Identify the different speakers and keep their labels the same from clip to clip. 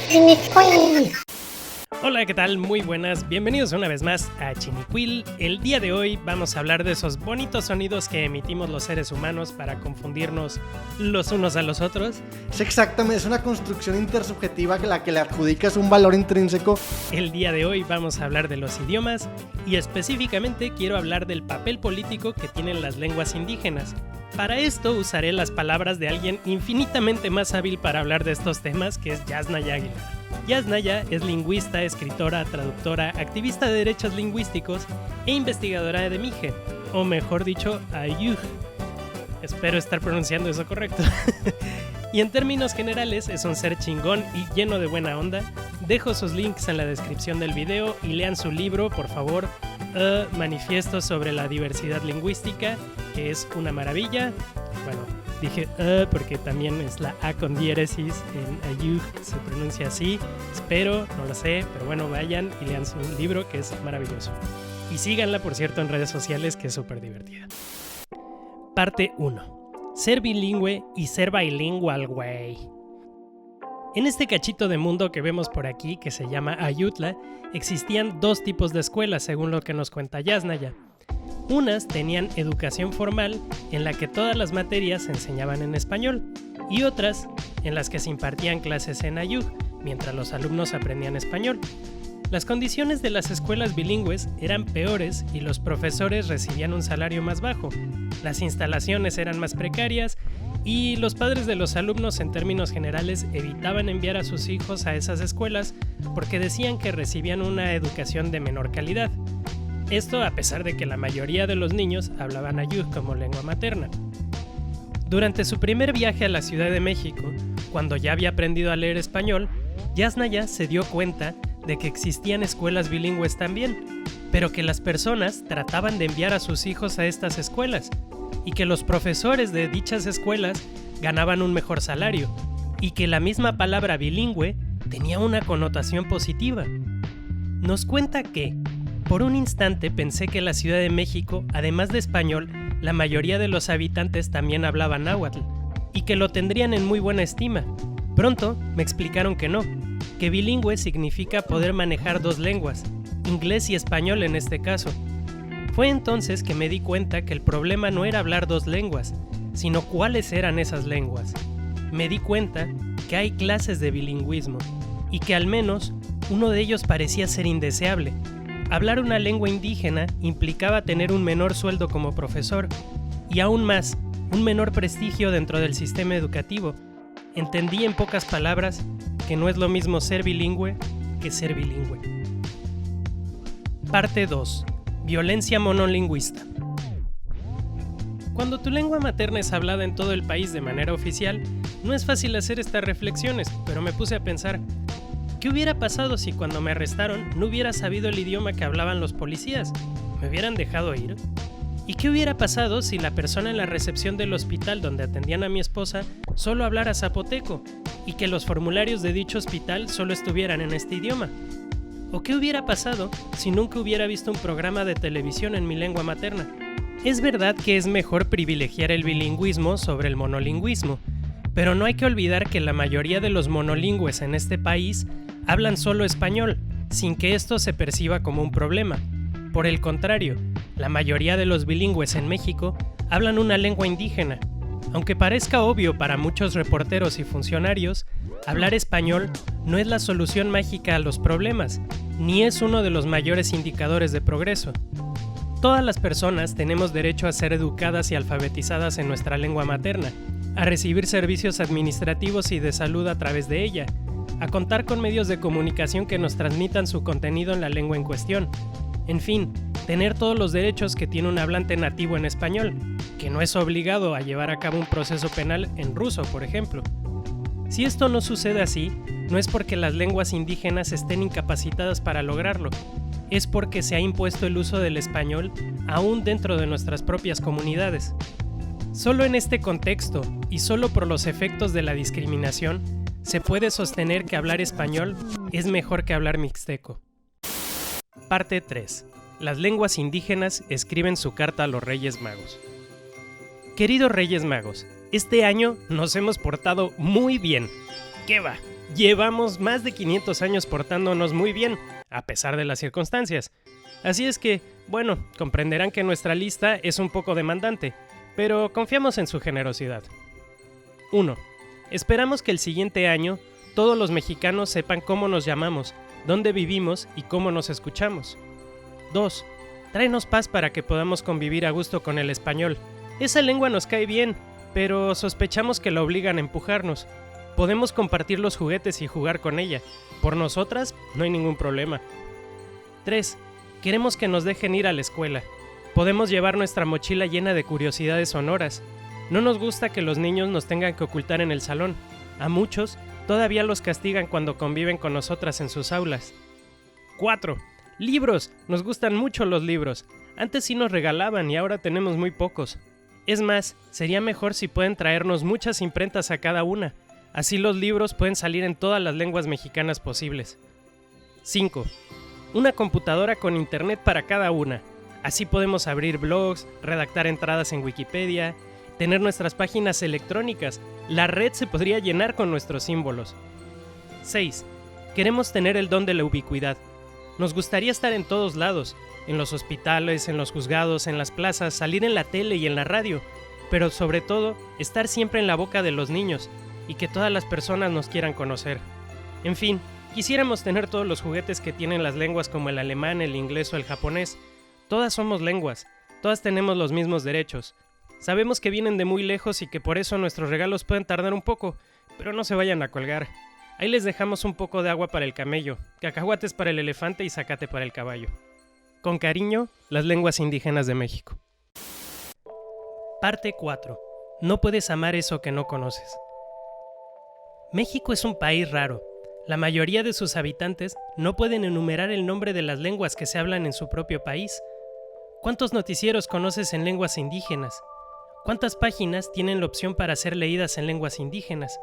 Speaker 1: Chinicuil.
Speaker 2: Hola, ¿qué tal? Muy buenas, bienvenidos una vez más a Chinicuil. El día de hoy vamos a hablar de esos bonitos sonidos que emitimos los seres humanos para confundirnos los unos a los otros.
Speaker 3: Sí, exactamente, es una construcción intersubjetiva que la que le adjudicas un valor intrínseco.
Speaker 2: El día de hoy vamos a hablar de los idiomas y específicamente quiero hablar del papel político que tienen las lenguas indígenas. Para esto usaré las palabras de alguien infinitamente más hábil para hablar de estos temas, que es Yasnaya Aguilar. Yasnaya es lingüista, escritora, traductora, activista de derechos lingüísticos e investigadora de Mije, o mejor dicho, Ayuj. Espero estar pronunciando eso correcto. Y en términos generales es un ser chingón y lleno de buena onda. Dejo sus links en la descripción del video y lean su libro, por favor, Manifiesto sobre la diversidad lingüística, que es una maravilla. Bueno, dije porque también es la A con diéresis en Ayuj, se pronuncia así. Espero, no lo sé, pero bueno, vayan y lean su libro, que es maravilloso. Y síganla, por cierto, en redes sociales, que es súper divertida. Parte 1. Ser bilingüe y ser bilingual, güey. En este cachito de mundo que vemos por aquí, que se llama Ayutla, existían dos tipos de escuelas, según lo que nos cuenta Yasnaya. Unas tenían educación formal, en la que todas las materias se enseñaban en español, y otras en las que se impartían clases en Ayuj, mientras los alumnos aprendían español. Las condiciones de las escuelas bilingües eran peores y los profesores recibían un salario más bajo. Las instalaciones eran más precarias y los padres de los alumnos, en términos generales, evitaban enviar a sus hijos a esas escuelas porque decían que recibían una educación de menor calidad. Esto a pesar de que la mayoría de los niños hablaban Ayuj como lengua materna. Durante su primer viaje a la Ciudad de México, cuando ya había aprendido a leer español, Yasnaya se dio cuenta de que existían escuelas bilingües también, pero que las personas trataban de enviar a sus hijos a estas escuelas y que los profesores de dichas escuelas ganaban un mejor salario y que la misma palabra bilingüe tenía una connotación positiva. Nos cuenta que, por un instante pensé que en la Ciudad de México, además de español, la mayoría de los habitantes también hablaban náhuatl y que lo tendrían en muy buena estima. Pronto me explicaron que no, que bilingüe significa poder manejar dos lenguas, inglés y español en este caso. Fue entonces que me di cuenta que el problema no era hablar dos lenguas, sino cuáles eran esas lenguas. Me di cuenta que hay clases de bilingüismo y que al menos uno de ellos parecía ser indeseable. Hablar una lengua indígena implicaba tener un menor sueldo como profesor y aún más, un menor prestigio dentro del sistema educativo. Entendí en pocas palabras que no es lo mismo ser bilingüe que ser bilingüe. Parte 2. Violencia monolingüista. Cuando tu lengua materna es hablada en todo el país de manera oficial, no es fácil hacer estas reflexiones, pero me puse a pensar, ¿qué hubiera pasado si cuando me arrestaron no hubiera sabido el idioma que hablaban los policías? ¿Me hubieran dejado ir? ¿Y qué hubiera pasado si la persona en la recepción del hospital donde atendían a mi esposa solo hablara zapoteco y que los formularios de dicho hospital solo estuvieran en este idioma? ¿O qué hubiera pasado si nunca hubiera visto un programa de televisión en mi lengua materna? Es verdad que es mejor privilegiar el bilingüismo sobre el monolingüismo, pero no hay que olvidar que la mayoría de los monolingües en este país hablan solo español, sin que esto se perciba como un problema. Por el contrario, la mayoría de los bilingües en México hablan una lengua indígena. Aunque parezca obvio para muchos reporteros y funcionarios, hablar español no es la solución mágica a los problemas, ni es uno de los mayores indicadores de progreso. Todas las personas tenemos derecho a ser educadas y alfabetizadas en nuestra lengua materna, a recibir servicios administrativos y de salud a través de ella, a contar con medios de comunicación que nos transmitan su contenido en la lengua en cuestión. En fin, tener todos los derechos que tiene un hablante nativo en español, que no es obligado a llevar a cabo un proceso penal en ruso, por ejemplo. Si esto no sucede así, no es porque las lenguas indígenas estén incapacitadas para lograrlo, es porque se ha impuesto el uso del español aún dentro de nuestras propias comunidades. Solo en este contexto, y solo por los efectos de la discriminación, se puede sostener que hablar español es mejor que hablar mixteco. Parte 3. Las lenguas indígenas escriben su carta a los Reyes Magos. Queridos Reyes Magos, este año nos hemos portado muy bien. ¿Qué va? Llevamos más de 500 años portándonos muy bien, a pesar de las circunstancias. Así es que, bueno, comprenderán que nuestra lista es un poco demandante, pero confiamos en su generosidad. 1. Esperamos que el siguiente año todos los mexicanos sepan cómo nos llamamos, dónde vivimos y cómo nos escuchamos. 2. Tráenos paz para que podamos convivir a gusto con el español. Esa lengua nos cae bien, pero sospechamos que la obligan a empujarnos. Podemos compartir los juguetes y jugar con ella. Por nosotras, no hay ningún problema. 3. Queremos que nos dejen ir a la escuela. Podemos llevar nuestra mochila llena de curiosidades sonoras. No nos gusta que los niños nos tengan que ocultar en el salón. A muchos, todavía los castigan cuando conviven con nosotras en sus aulas. 4. Libros. Nos gustan mucho los libros. Antes sí nos regalaban y ahora tenemos muy pocos. Es más, sería mejor si pueden traernos muchas imprentas a cada una. Así los libros pueden salir en todas las lenguas mexicanas posibles. 5. Una computadora con internet para cada una. Así podemos abrir blogs, redactar entradas en Wikipedia, tener nuestras páginas electrónicas. La red se podría llenar con nuestros símbolos. 6. Queremos tener el don de la ubicuidad. Nos gustaría estar en todos lados, en los hospitales, en los juzgados, en las plazas, salir en la tele y en la radio, pero sobre todo, estar siempre en la boca de los niños y que todas las personas nos quieran conocer. En fin, quisiéramos tener todos los juguetes que tienen las lenguas como el alemán, el inglés o el japonés. Todas somos lenguas, todas tenemos los mismos derechos. Sabemos que vienen de muy lejos y que por eso nuestros regalos pueden tardar un poco, pero no se vayan a colgar. Ahí les dejamos un poco de agua para el camello, cacahuates para el elefante y zacate para el caballo. Con cariño, las lenguas indígenas de México. Parte 4. No puedes amar eso que no conoces. México es un país raro. La mayoría de sus habitantes no pueden enumerar el nombre de las lenguas que se hablan en su propio país. ¿Cuántos noticieros conoces en lenguas indígenas? ¿Cuántas páginas tienen la opción para ser leídas en lenguas indígenas?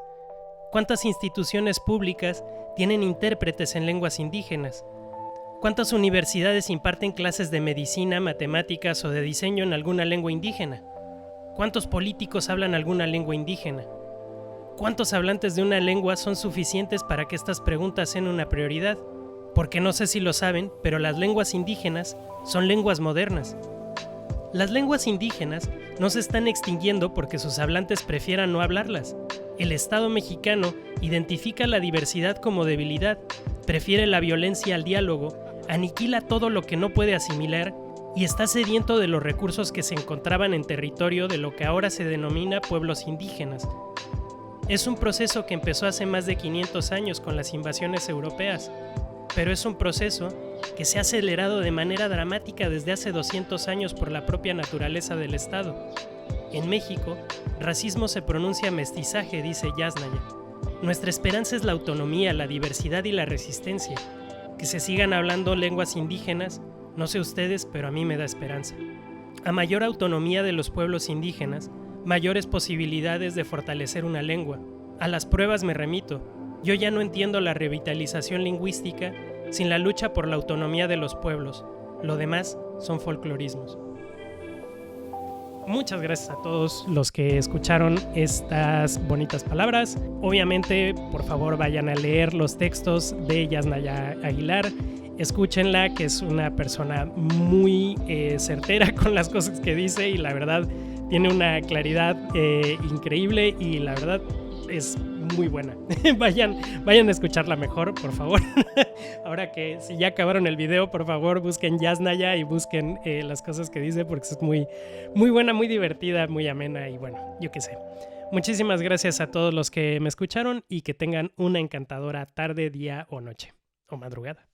Speaker 2: ¿Cuántas instituciones públicas tienen intérpretes en lenguas indígenas? ¿Cuántas universidades imparten clases de medicina, matemáticas o de diseño en alguna lengua indígena? ¿Cuántos políticos hablan alguna lengua indígena? ¿Cuántos hablantes de una lengua son suficientes para que estas preguntas sean una prioridad? Porque no sé si lo saben, pero las lenguas indígenas son lenguas modernas. Las lenguas indígenas no se están extinguiendo porque sus hablantes prefieran no hablarlas. El Estado mexicano identifica la diversidad como debilidad, prefiere la violencia al diálogo, aniquila todo lo que no puede asimilar y está sediento de los recursos que se encontraban en territorio de lo que ahora se denomina pueblos indígenas. Es un proceso que empezó hace más de 500 años con las invasiones europeas, pero es un proceso que se ha acelerado de manera dramática desde hace 200 años por la propia naturaleza del Estado. En México, racismo se pronuncia mestizaje, dice Yasnaya. Nuestra esperanza es la autonomía, la diversidad y la resistencia. Que se sigan hablando lenguas indígenas, no sé ustedes, pero a mí me da esperanza. A mayor autonomía de los pueblos indígenas, mayores posibilidades de fortalecer una lengua. A las pruebas me remito. Yo ya no entiendo la revitalización lingüística sin la lucha por la autonomía de los pueblos. Lo demás son folclorismos. Muchas gracias a todos los que escucharon estas bonitas palabras. Obviamente, por favor, vayan a leer los textos de Yasnaya Aguilar. Escúchenla, que es una persona muy certera con las cosas que dice y la verdad tiene una claridad increíble y la verdad es muy buena. Vayan a escucharla mejor, por favor. Ahora que si ya acabaron el video, por favor busquen Yasnaya y busquen las cosas que dice porque es muy, muy buena, muy divertida, muy amena y bueno, yo qué sé. Muchísimas gracias a todos los que me escucharon y que tengan una encantadora tarde, día o noche o madrugada.